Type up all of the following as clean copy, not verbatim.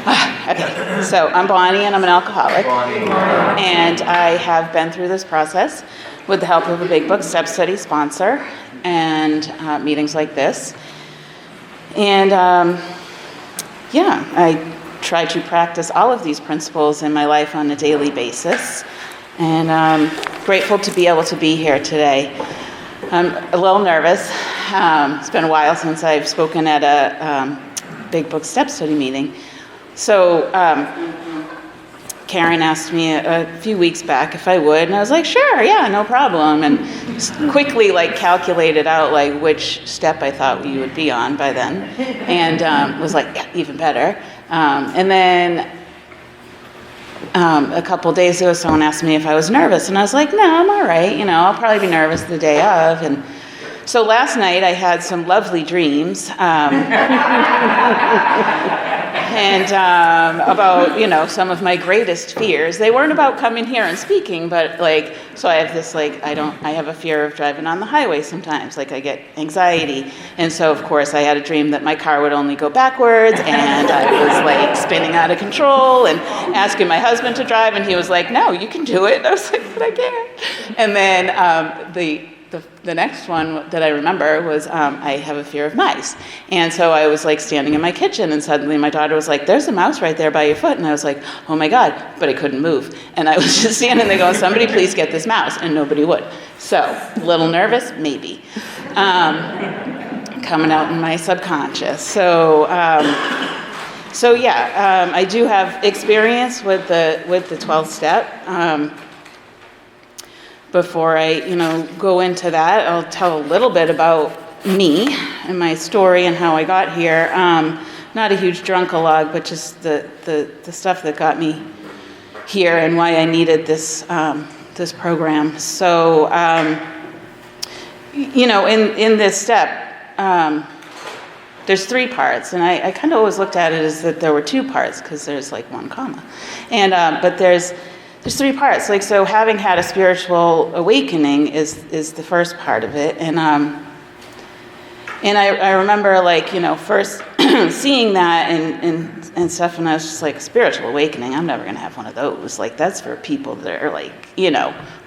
Okay, so I'm Bonnie and I'm an alcoholic. And I have been through this process with the help of a Big Book Step Study sponsor and meetings like this. And I try to practice all of these principles in my life on a daily basis. And I'm grateful to be able to be here today. I'm a little nervous. It's been a while since I've spoken at a Big Book Step Study meeting. So Karen asked me a few weeks back if I would, and I was like, sure, yeah, no problem, and quickly calculated out which step I thought you would be on by then, and was like, yeah, even better. And then a couple days ago, someone asked me if I was nervous, and I was like, no, I'm all right, I'll probably be nervous the day of. And so last night I had some lovely dreams. And about, some of my greatest fears. They weren't about coming here and speaking, but so I have this, I have a fear of driving on the highway sometimes. I get anxiety. And so, of course, I had a dream that my car would only go backwards, and I was, spinning out of control and asking my husband to drive, and he was like, no, you can do it. I was like, but I can't. And then the next one that I remember was I have a fear of mice. And so I was standing in my kitchen, and suddenly my daughter was like, there's a mouse right there by your foot. And I was like, oh my God, but I couldn't move. And I was just standing there going, somebody please get this mouse. And nobody would. So a little nervous, maybe. Coming out in my subconscious. So I do have experience with the 12th step. Before I, go into that, I'll tell a little bit about me and my story and how I got here. Not a huge drunkalogue, but just the stuff that got me here and why I needed this this program. So, in this step, there's 3 parts, and I kind of always looked at it as that there were 2 parts because there's 1 comma, and but there's 3 parts. So having had a spiritual awakening is the first part of it, and I remember first seeing that and stuff, and I was just like, spiritual awakening, I'm never gonna have one of those. That's for people that are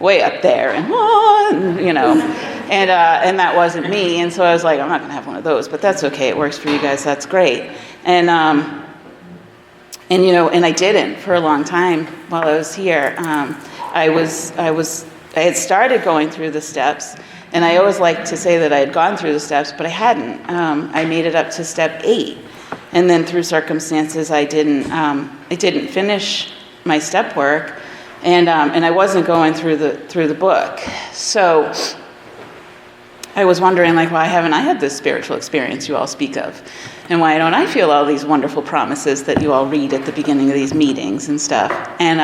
way up there and and that wasn't me, and so I was like, I'm not gonna have one of those, but that's okay. It works for you guys. That's great. And I didn't for a long time while I was here. I had started going through the steps, and I always like to say that I had gone through the steps, but I hadn't. I made it up to step 8, and then through circumstances, I didn't finish my step work, and I wasn't going through the book. So I was wondering, why haven't I had this spiritual experience you all speak of? And why don't I feel all these wonderful promises that you all read at the beginning of these meetings and stuff? And,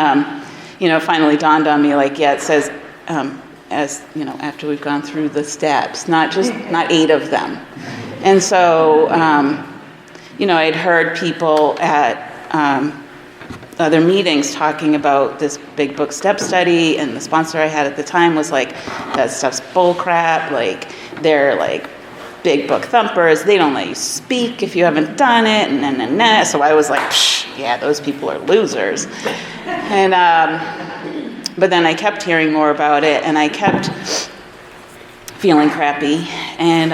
finally dawned on me, it says, after we've gone through the steps, not 8 of them. And so, I'd heard people at other meetings talking about this Big Book Step Study, and the sponsor I had at the time was like, that stuff's bull crap, they're big book thumpers, they don't let you speak if you haven't done it, and so I was like, yeah, those people are losers. And but then I kept hearing more about it, and I kept feeling crappy, and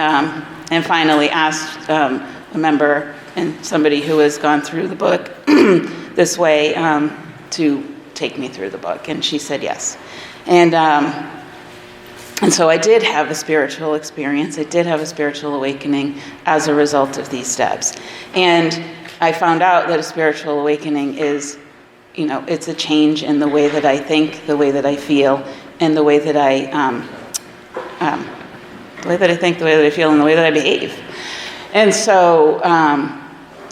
finally asked a member and somebody who has gone through the book this way to take me through the book, and she said yes. And so I did have a spiritual experience. I did have a spiritual awakening as a result of these steps. And I found out that a spiritual awakening is, it's a change in the way that I think, the way that I feel, and the way that I think, the way that I feel, and the way that I behave. And so,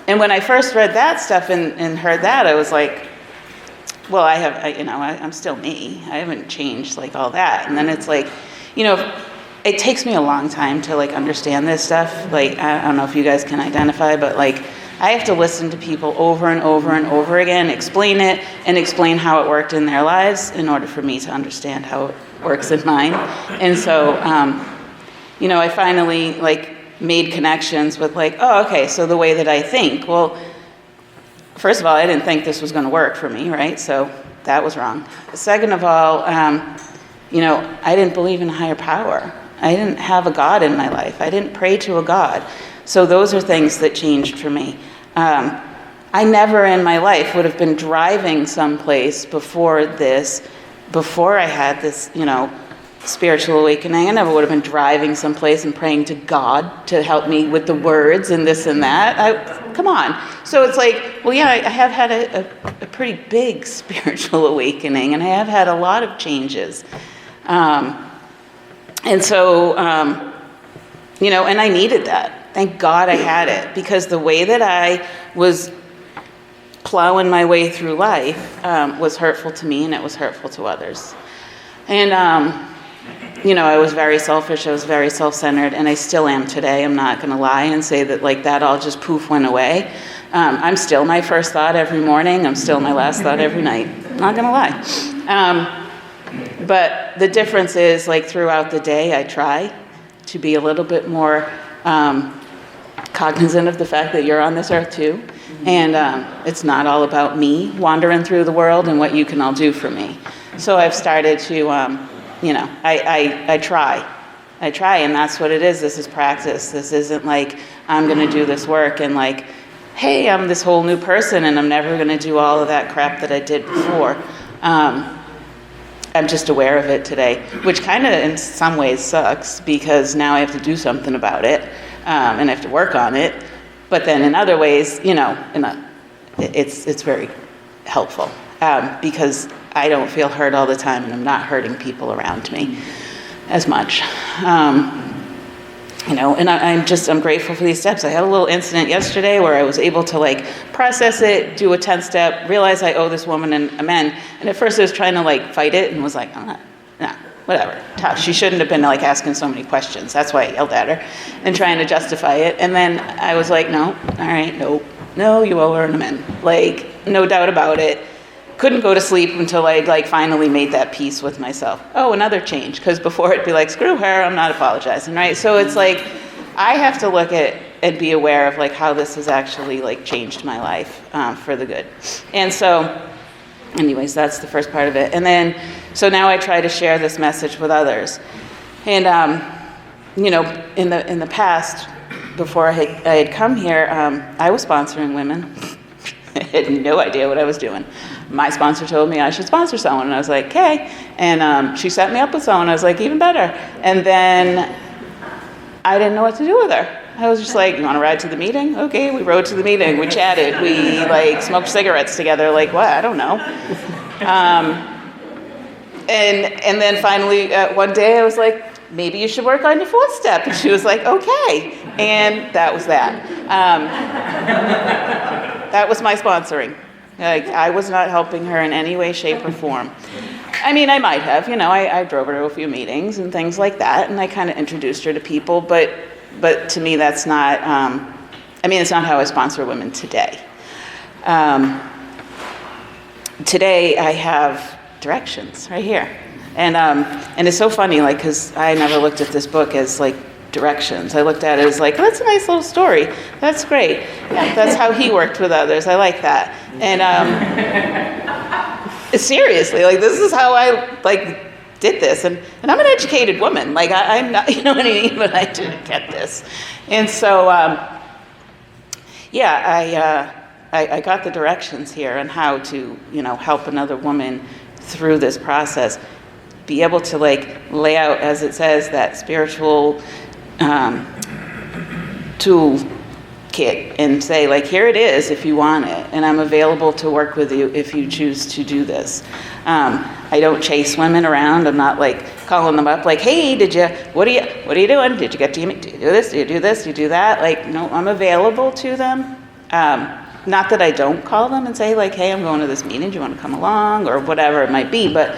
and when I first read that stuff and heard that, I was like, well, I'm still me. I haven't changed all that. And then it's it takes me a long time to understand this stuff. I don't know if you guys can identify, but I have to listen to people over and over and over again, explain it, and explain how it worked in their lives in order for me to understand how it works in mine. And so, I finally made connections with oh, okay, so the way that I think, well, first of all, I didn't think this was going to work for me, right? So that was wrong. Second of all, I didn't believe in a higher power. I didn't have a God in my life. I didn't pray to a God. So those are things that changed for me. I never in my life would have been driving someplace before I had this, spiritual awakening. I never would have been driving someplace and praying to God to help me with the words and this and that. Come on. So it's like, well, yeah, I have had a pretty big spiritual awakening, and I have had a lot of changes. And so, and I needed that. Thank God I had it, because the way that I was plowing my way through life was hurtful to me, and it was hurtful to others. And, I was very selfish, I was very self-centered, and I still am today. I'm not going to lie and say that that all just poof went away. I'm still my first thought every morning. I'm still my last thought every night. I'm not going to lie. But the difference is, throughout the day, I try to be a little bit more cognizant of the fact that you're on this earth too. And it's not all about me wandering through the world and what you can all do for me. So I've started to, I try. I try, and that's what it is. This is practice. This isn't I'm going to do this work and hey, I'm this whole new person and I'm never going to do all of that crap that I did before. I'm just aware of it today, which kind of in some ways sucks, because now I have to do something about it, and I have to work on it. But then in other ways, it's very helpful, because I don't feel hurt all the time, and I'm not hurting people around me as much. And I'm grateful for these steps. I had a little incident yesterday where I was able to process it, do a 10-step, realize I owe this woman an amend. And at first I was trying to fight it and was whatever, tough. She shouldn't have been asking so many questions. That's why I yelled at her and trying to justify it. And then I was no, all right, no, you owe her an amend. No doubt about it. Couldn't go to sleep until I finally made that peace with myself. Oh, another change, because before it'd be screw her, I'm not apologizing, right? So it's I have to look at and be aware of how this has actually changed my life for the good. And so, anyways, that's the first part of it. And then, so now I try to share this message with others. And in the past, before I had come here, I was sponsoring women. I had no idea what I was doing. My sponsor told me I should sponsor someone, and I was okay. And she set me up with someone. I was even better. And then I didn't know what to do with her. I was just you want to ride to the meeting? Okay, we rode to the meeting. We chatted. We smoked cigarettes together. What? I don't know. And then finally one day I was maybe you should work on your fourth step. And she was okay. And that was that. That was my sponsoring. I was not helping her in any way, shape, or form. I mean, I might have. I drove her to a few meetings and things like that, and I kind of introduced her to people. But to me, that's not. It's not how I sponsor women today. Today, I have directions right here, and it's so funny, because I never looked at this book as directions. I looked at it as that's a nice little story. That's great. Yeah, that's how he worked with others. I like that. And seriously, this is how I did this. And I'm an educated woman. I'm not, you know what I mean? But I didn't get this. And so, I got the directions here on how to, help another woman through this process. Be able to lay out, as it says, that spiritual tool kit and say here it is if you want it, and I'm available to work with you if you choose to do this. I don't chase women around. I'm not calling them up hey, what are you doing? Did you get to do this? Do you do this? Do you do that? No, I'm available to them. Not that I don't call them and say hey, I'm going to this meeting, do you want to come along, or whatever it might be, but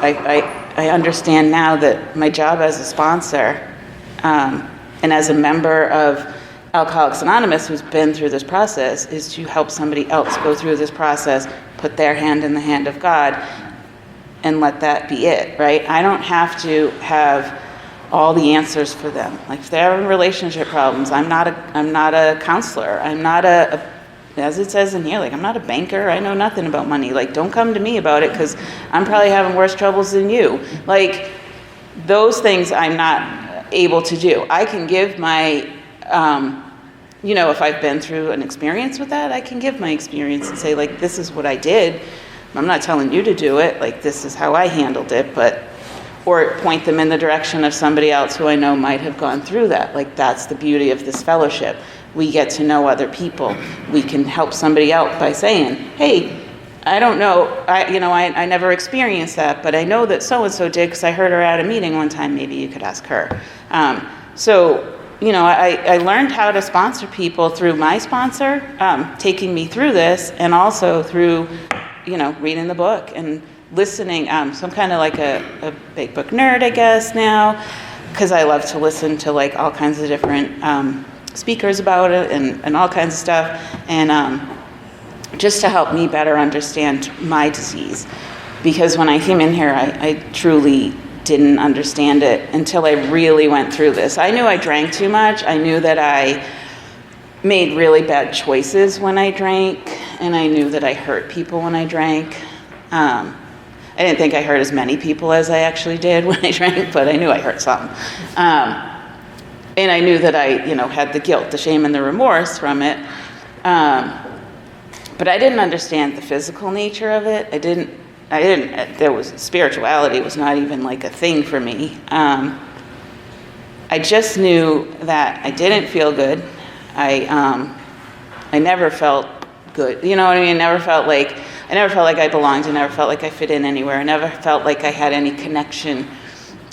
I understand now that my job as a sponsor and as a member of Alcoholics Anonymous who's been through this process is to help somebody else go through this process, put their hand in the hand of God, and let that be it, right? I don't have to have all the answers for them. Like if they're having relationship problems, I'm not a counselor. I'm not as it says in here, like I'm not a banker. I know nothing about money. Like don't come to me about it because I'm probably having worse troubles than you. Like those things I'm not able to do. I can give my, if I've been through an experience with that, I can give my experience and say like, this is what I did. I'm not telling you to do it. Like this is how I handled it, or point them in the direction of somebody else who I know might have gone through that. Like that's the beauty of this fellowship. We get to know other people. We can help somebody out by saying, hey, I don't know, I never experienced that, but I know that so-and-so did because I heard her at a meeting one time. Maybe you could ask her. I learned how to sponsor people through my sponsor, taking me through this, and also through, reading the book and listening. So I'm kind of like a big book nerd, I guess, now, because I love to listen to like all kinds of different speakers about it and all kinds of stuff, and just to help me better understand my disease. Because when I came in here, I truly didn't understand it until I really went through this. I knew I drank too much. I knew that I made really bad choices when I drank, and I knew that I hurt people when I drank. I didn't think I hurt as many people as I actually did when I drank, but I knew I hurt some. And I knew that I, had the guilt, the shame, and the remorse from it. But I didn't understand the physical nature of it. Spirituality was not even like a thing for me. I just knew that I didn't feel good. I never felt good. You know what I mean? I never felt like I belonged. I never felt like I fit in anywhere. I never felt like I had any connection,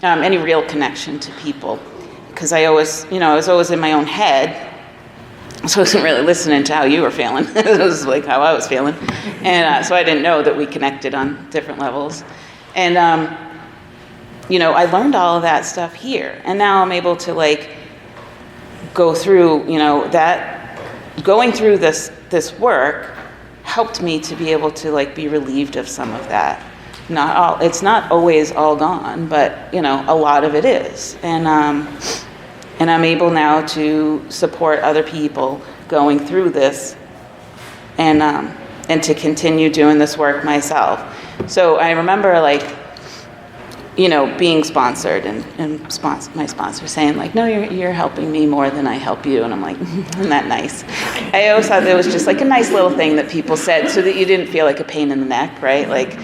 any real connection to people. Because I was always in my own head. So I wasn't really listening to how you were feeling. It was like how I was feeling. And so I didn't know that we connected on different levels. And, I learned all of that stuff here. And now I'm able to like go through, going through this work helped me to be able to like be relieved of some of that. It's not always all gone, but, a lot of it is. And I'm able now to support other people going through this and to continue doing this work myself. So I remember being sponsored and my sponsor saying like, no, you're helping me more than I help you. And I'm like, isn't that nice? I always thought that was just like a nice little thing that people said so that you didn't feel like a pain in the neck, right? Like,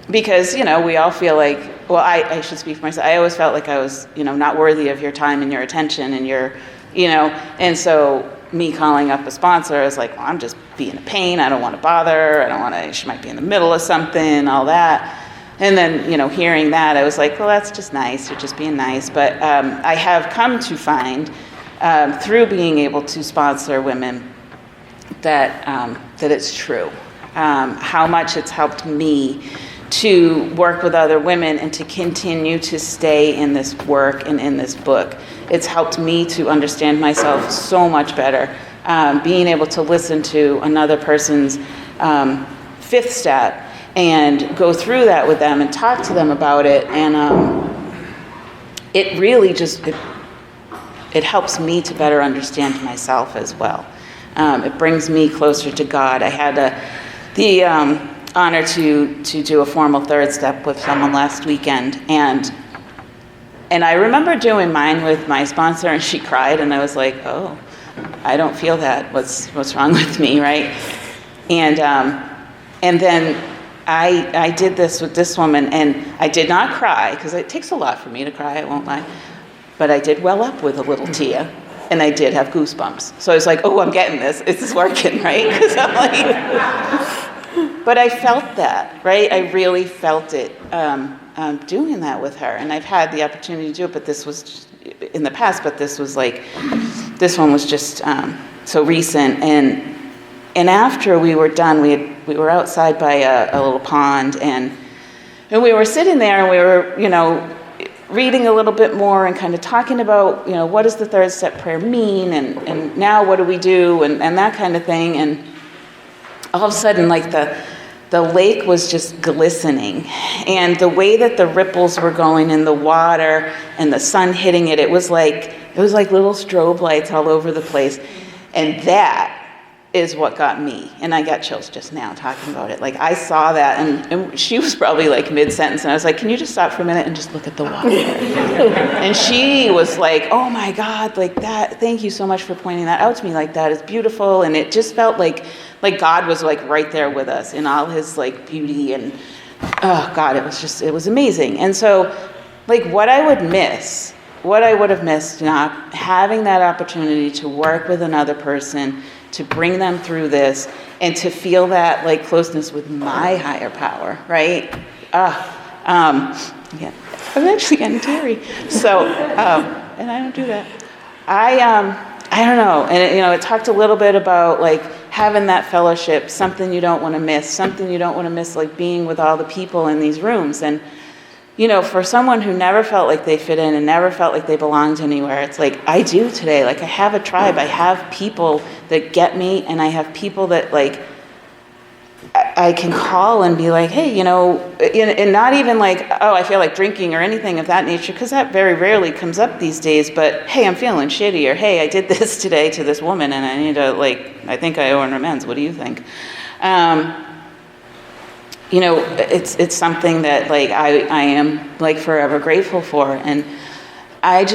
because, we all feel like, well, I should speak for myself. I always felt like I was, not worthy of your time and your attention and your, and so me calling up a sponsor, I was like, well, I'm just being a pain. I don't want to bother. She might be in the middle of something, all that. And then, hearing that, I was like, well, that's just nice. You're just being nice. But I have come to find, through being able to sponsor women, that it's true. How much it's helped me to work with other women and to continue to stay in this work and in this book. It's helped me to understand myself so much better. Being able to listen to another person's fifth step and go through that with them and talk to them about it. And it really it helps me to better understand myself as well. It brings me closer to God. I had the honor to do a formal third step with someone last weekend, and I remember doing mine with my sponsor, and she cried, and I was like, oh, I don't feel that. What's wrong with me, right? And then I did this with this woman, and I did not cry because it takes a lot for me to cry. I won't lie, but I did well up with a little tear. And I did have goosebumps. So I was like, oh, I'm getting this. This is working, right? Because I'm like, but I felt that, right? I really felt it doing that with her. And I've had the opportunity to do it, but this was in the past, but this one was just so recent. And after we were done, we were outside by a little pond, and we were sitting there, and we were, reading a little bit more and kind of talking about, what does the third step prayer mean, and now what do we do, and that kind of thing. And all of a sudden, like the the lake was just glistening. And the way that the ripples were going in the water and the sun hitting it, it was like little strobe lights all over the place. And that is what got me. And I got chills just now talking about it. Like, I saw that, and she was probably like mid-sentence, and I was like, can you just stop for a minute and just look at the water? And she was like, oh my God, like that, thank you so much for pointing that out to me. Like, that is beautiful. And it just felt like God was like right there with us in all his like beauty. And oh God, it was amazing. And so like what I would have missed not having that opportunity to work with another person, to bring them through this, and to feel that like closeness with my higher power, right? Yeah, I'm actually getting teary. So, and I don't do that. I don't know. And it talked a little bit about like having that fellowship, something you don't want to miss, like being with all the people in these rooms. And for someone who never felt like they fit in and never felt like they belonged anywhere, it's like I do today. Like I have a tribe. I have people that get me, and I have people that like I can call and be like, hey, and not even like, oh, I feel like drinking or anything of that nature, because that very rarely comes up these days. But hey, I'm feeling shitty, or hey, I did this today to this woman, and I need to I think I owe her an amends. What do you think? It's something that like I am like forever grateful for. And I'm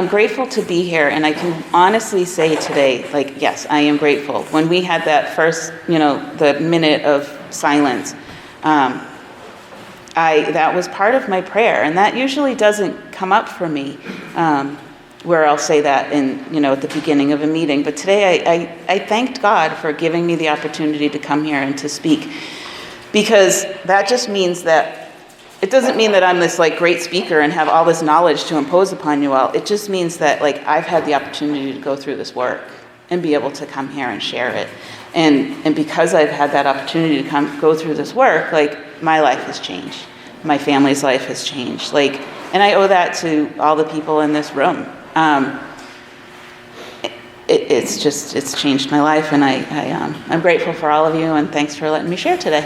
grateful to be here. And I can honestly say today, like, yes, I am grateful. When we had that first, the minute of silence, that was part of my prayer. And that usually doesn't come up for me, where I'll say that at the beginning of a meeting. But today I thanked God for giving me the opportunity to come here and to speak, because that just means that it doesn't mean that I'm this like great speaker and have all this knowledge to impose upon you all. It just means that like I've had the opportunity to go through this work and be able to come here and share it. And because I've had that opportunity to go through this work, like my life has changed. My family's life has changed. And I owe that to all the people in this room. It's changed my life, and I'm grateful for all of you, and thanks for letting me share today.